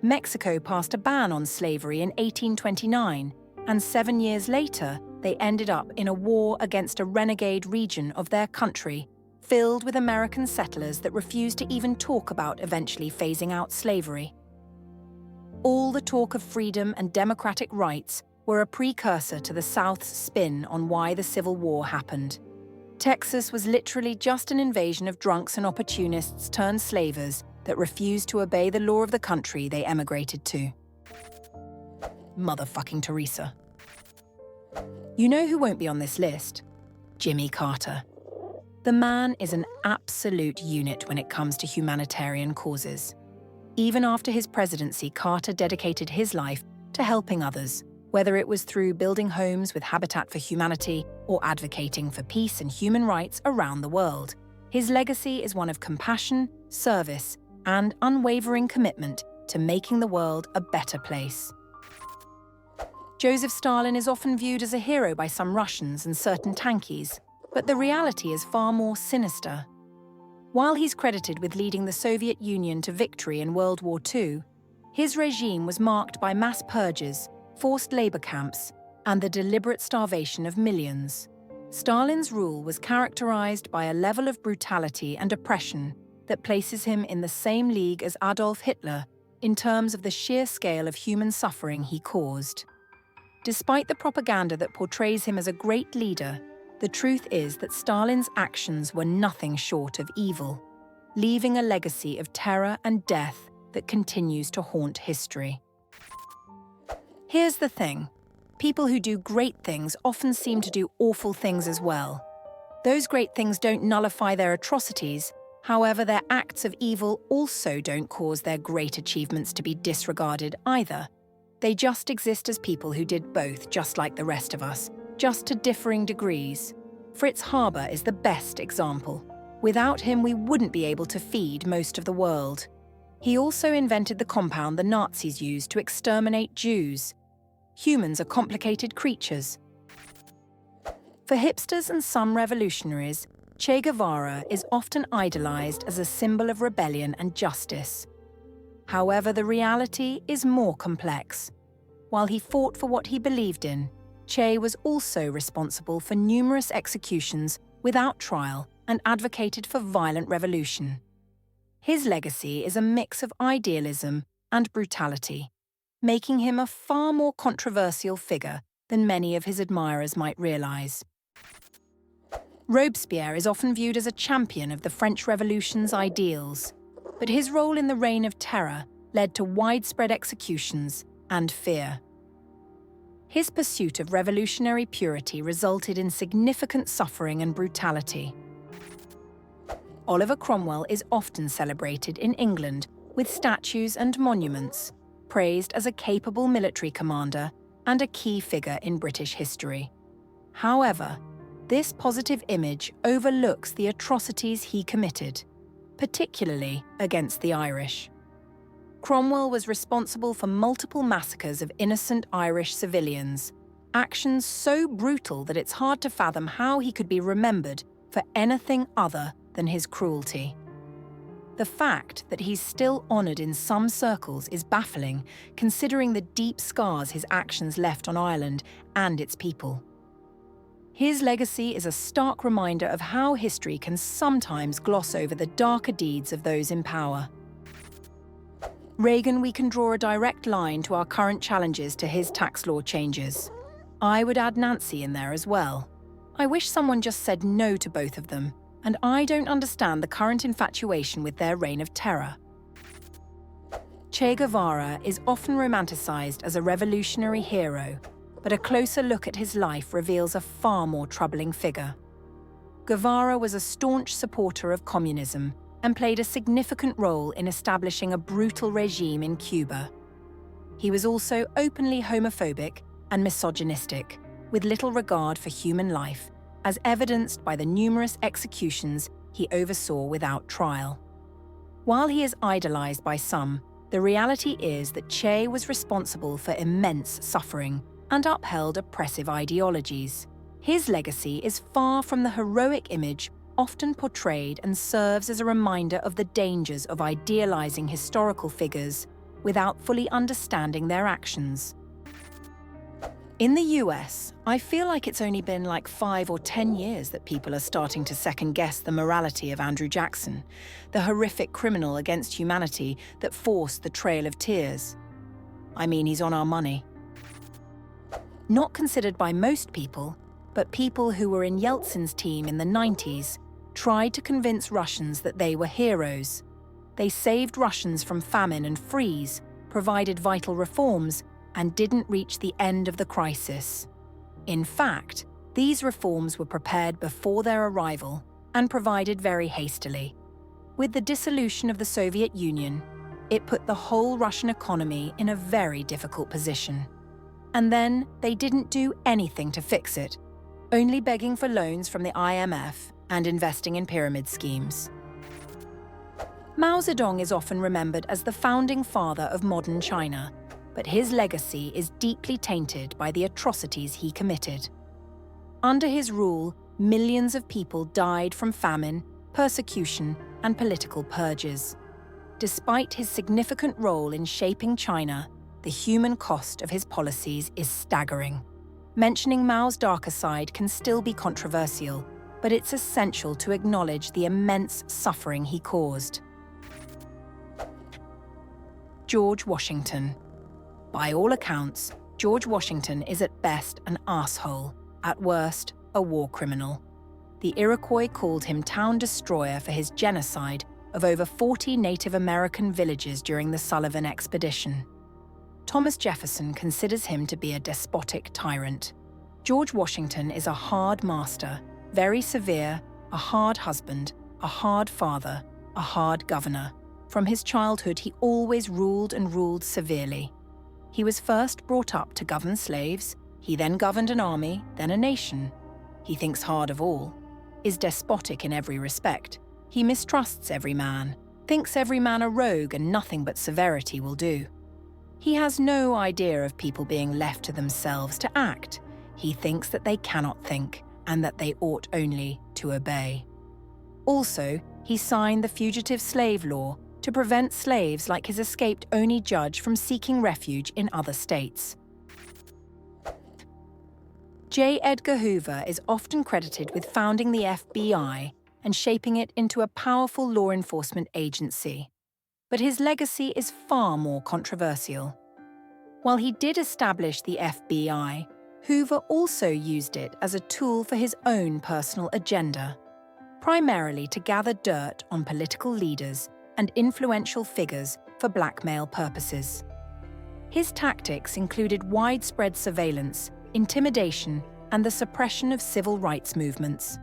Mexico passed a ban on slavery in 1829, and 7 years later, they ended up in a war against a renegade region of their country, filled with American settlers that refused to even talk about eventually phasing out slavery. All the talk of freedom and democratic rights were a precursor to the South's spin on why the Civil War happened. Texas was literally just an invasion of drunks and opportunists turned slavers that refused to obey the law of the country they emigrated to. Motherfucking Teresa. You know who won't be on this list? Jimmy Carter. The man is an absolute unit when it comes to humanitarian causes. Even after his presidency, Carter dedicated his life to helping others, whether it was through building homes with Habitat for Humanity or advocating for peace and human rights around the world. His legacy is one of compassion, service, and unwavering commitment to making the world a better place. Joseph Stalin is often viewed as a hero by some Russians and certain tankies, but the reality is far more sinister. While he's credited with leading the Soviet Union to victory in World War II, his regime was marked by mass purges, forced labor camps, and the deliberate starvation of millions. Stalin's rule was characterized by a level of brutality and oppression that places him in the same league as Adolf Hitler in terms of the sheer scale of human suffering he caused. Despite the propaganda that portrays him as a great leader, the truth is that Stalin's actions were nothing short of evil, leaving a legacy of terror and death that continues to haunt history. Here's the thing. People who do great things often seem to do awful things as well. Those great things don't nullify their atrocities. However, their acts of evil also don't cause their great achievements to be disregarded either. They just exist as people who did both, just like the rest of us, just to differing degrees. Fritz Haber is the best example. Without him, we wouldn't be able to feed most of the world. He also invented the compound the Nazis used to exterminate Jews. Humans are complicated creatures. For hipsters and some revolutionaries, Che Guevara is often idolized as a symbol of rebellion and justice. However, the reality is more complex. While he fought for what he believed in, Che was also responsible for numerous executions without trial and advocated for violent revolution. His legacy is a mix of idealism and brutality, making him a far more controversial figure than many of his admirers might realize. Robespierre is often viewed as a champion of the French Revolution's ideals, but his role in the Reign of Terror led to widespread executions and fear. His pursuit of revolutionary purity resulted in significant suffering and brutality. Oliver Cromwell is often celebrated in England with statues and monuments, praised as a capable military commander and a key figure in British history. However, this positive image overlooks the atrocities he committed, particularly against the Irish. Cromwell was responsible for multiple massacres of innocent Irish civilians, actions so brutal that it's hard to fathom how he could be remembered for anything other than his cruelty. The fact that he's still honoured in some circles is baffling, considering the deep scars his actions left on Ireland and its people. His legacy is a stark reminder of how history can sometimes gloss over the darker deeds of those in power. Reagan, we can draw a direct line to our current challenges to his tax law changes. I would add Nancy in there as well. I wish someone just said no to both of them, and I don't understand the current infatuation with their reign of terror. Che Guevara is often romanticized as a revolutionary hero, but a closer look at his life reveals a far more troubling figure. Guevara was a staunch supporter of communism and played a significant role in establishing a brutal regime in Cuba. He was also openly homophobic and misogynistic, with little regard for human life, as evidenced by the numerous executions he oversaw without trial. While he is idolized by some, the reality is that Che was responsible for immense suffering and upheld oppressive ideologies. His legacy is far from the heroic image often portrayed and serves as a reminder of the dangers of idealizing historical figures without fully understanding their actions. In the US, I feel like it's only been like 5 or 10 years that people are starting to second-guess the morality of Andrew Jackson, the horrific criminal against humanity that forced the Trail of Tears. I mean, he's on our money. Not considered by most people, but people who were in Yeltsin's team in the 90s tried to convince Russians that they were heroes. They saved Russians from famine and freeze, provided vital reforms, and didn't reach the end of the crisis. In fact, these reforms were prepared before their arrival and provided very hastily. With the dissolution of the Soviet Union, it put the whole Russian economy in a very difficult position. And then they didn't do anything to fix it, only begging for loans from the IMF and investing in pyramid schemes. Mao Zedong is often remembered as the founding father of modern China, but his legacy is deeply tainted by the atrocities he committed. Under his rule, millions of people died from famine, persecution, and political purges. Despite his significant role in shaping China, the human cost of his policies is staggering. Mentioning Mao's darker side can still be controversial, but it's essential to acknowledge the immense suffering he caused. George Washington. By all accounts, George Washington is at best an asshole, at worst, a war criminal. The Iroquois called him town destroyer for his genocide of over 40 Native American villages during the Sullivan Expedition. Thomas Jefferson considers him to be a despotic tyrant. George Washington is a hard master, very severe, a hard husband, a hard father, a hard governor. From his childhood, he always ruled and ruled severely. He was first brought up to govern slaves, he then governed an army, then a nation. He thinks hard of all, is despotic in every respect. He mistrusts every man, thinks every man a rogue and nothing but severity will do. He has no idea of people being left to themselves to act. He thinks that they cannot think and that they ought only to obey. Also, he signed the Fugitive Slave Law to prevent slaves like his escaped Owney judge from seeking refuge in other states. J. Edgar Hoover is often credited with founding the FBI and shaping it into a powerful law enforcement agency. But his legacy is far more controversial. While he did establish the FBI, Hoover also used it as a tool for his own personal agenda, primarily to gather dirt on political leaders and influential figures for blackmail purposes. His tactics included widespread surveillance, intimidation, and the suppression of civil rights movements.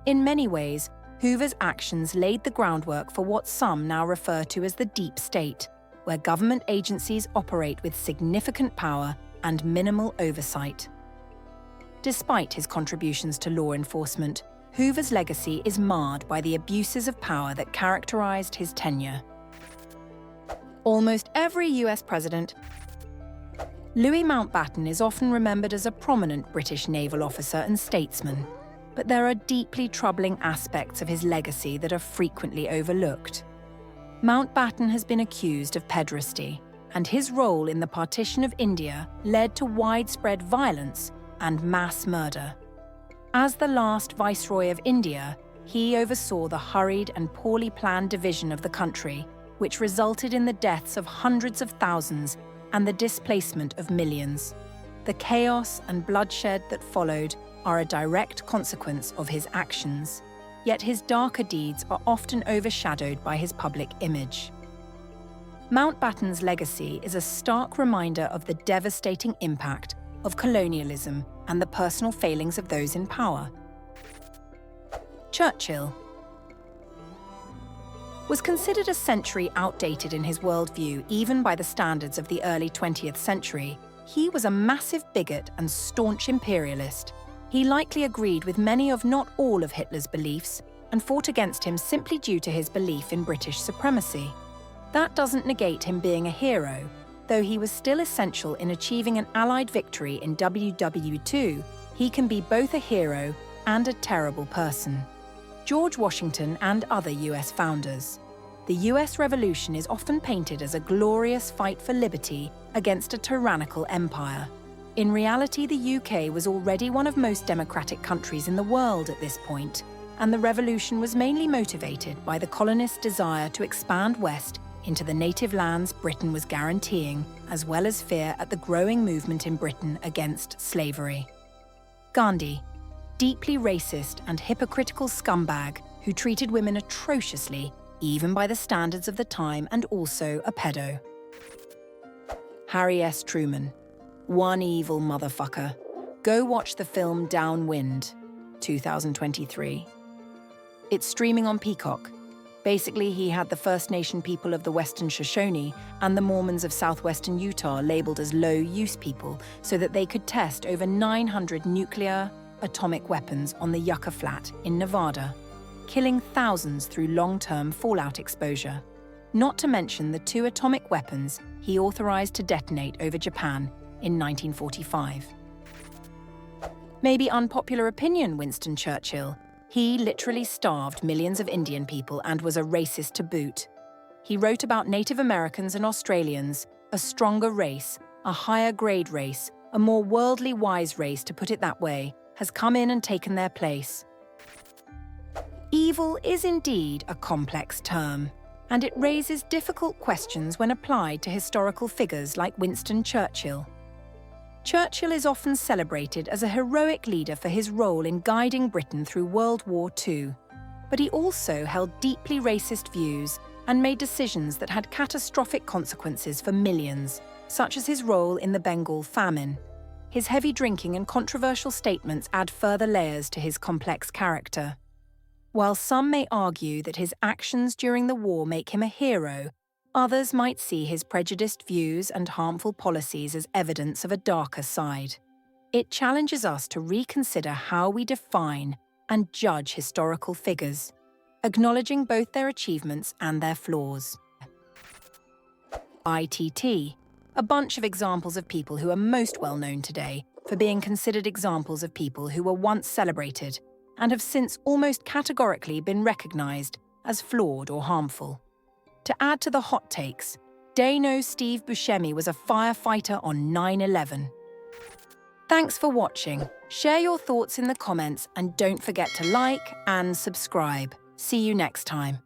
In many ways, Hoover's actions laid the groundwork for what some now refer to as the deep state, where government agencies operate with significant power and minimal oversight. Despite his contributions to law enforcement, Hoover's legacy is marred by the abuses of power that characterized his tenure. Almost every US president. Louis Mountbatten is often remembered as a prominent British naval officer and statesman, but there are deeply troubling aspects of his legacy that are frequently overlooked. Mountbatten has been accused of pederasty, and his role in the partition of India led to widespread violence and mass murder. As the last Viceroy of India, he oversaw the hurried and poorly planned division of the country, which resulted in the deaths of hundreds of thousands and the displacement of millions. The chaos and bloodshed that followed are a direct consequence of his actions, yet his darker deeds are often overshadowed by his public image. Mountbatten's legacy is a stark reminder of the devastating impact of colonialism and the personal failings of those in power. Churchill was considered a century outdated in his worldview even by the standards of the early 20th century. He was a massive bigot and staunch imperialist. He likely agreed with many of not all of Hitler's beliefs and fought against him simply due to his belief in British supremacy. That doesn't negate him being a hero, though he was still essential in achieving an Allied victory in WW2. He can be both a hero and a terrible person. George Washington and other US founders. The US Revolution is often painted as a glorious fight for liberty against a tyrannical empire. In reality, the UK was already one of most democratic countries in the world at this point, and the revolution was mainly motivated by the colonists' desire to expand west into the native lands Britain was guaranteeing, as well as fear at the growing movement in Britain against slavery. Gandhi, deeply racist and hypocritical scumbag who treated women atrociously, even by the standards of the time, and also a pedo. Harry S. Truman, one evil motherfucker. Go watch the film Downwind, 2023. It's streaming on Peacock. Basically, he had the First Nation people of the Western Shoshone and the Mormons of southwestern Utah labeled as low-use people so that they could test over 900 nuclear, atomic weapons on the Yucca Flat in Nevada, killing thousands through long-term fallout exposure. not to mention the 2 atomic weapons he authorized to detonate over Japan in 1945. Maybe unpopular opinion, Winston Churchill. He literally starved millions of Indian people and was a racist to boot. He wrote about Native Americans and Australians, a stronger race, a higher grade race, a more worldly wise race, to put it that way, has come in and taken their place. Evil is indeed a complex term, and it raises difficult questions when applied to historical figures like Winston Churchill. Churchill is often celebrated as a heroic leader for his role in guiding Britain through World War II, but he also held deeply racist views and made decisions that had catastrophic consequences for millions, such as his role in the Bengal famine. His heavy drinking and controversial statements add further layers to his complex character. While some may argue that his actions during the war make him a hero, others might see his prejudiced views and harmful policies as evidence of a darker side. It challenges us to reconsider how we define and judge historical figures, acknowledging both their achievements and their flaws. ITT, a bunch of examples of people who are most well known today for being considered examples of people who were once celebrated and have since almost categorically been recognized as flawed or harmful. To add to the hot takes, Day knows Steve Buscemi was a firefighter on 9/11. Thanks for watching. Share your thoughts in the comments and don't forget to like and subscribe. See you next time.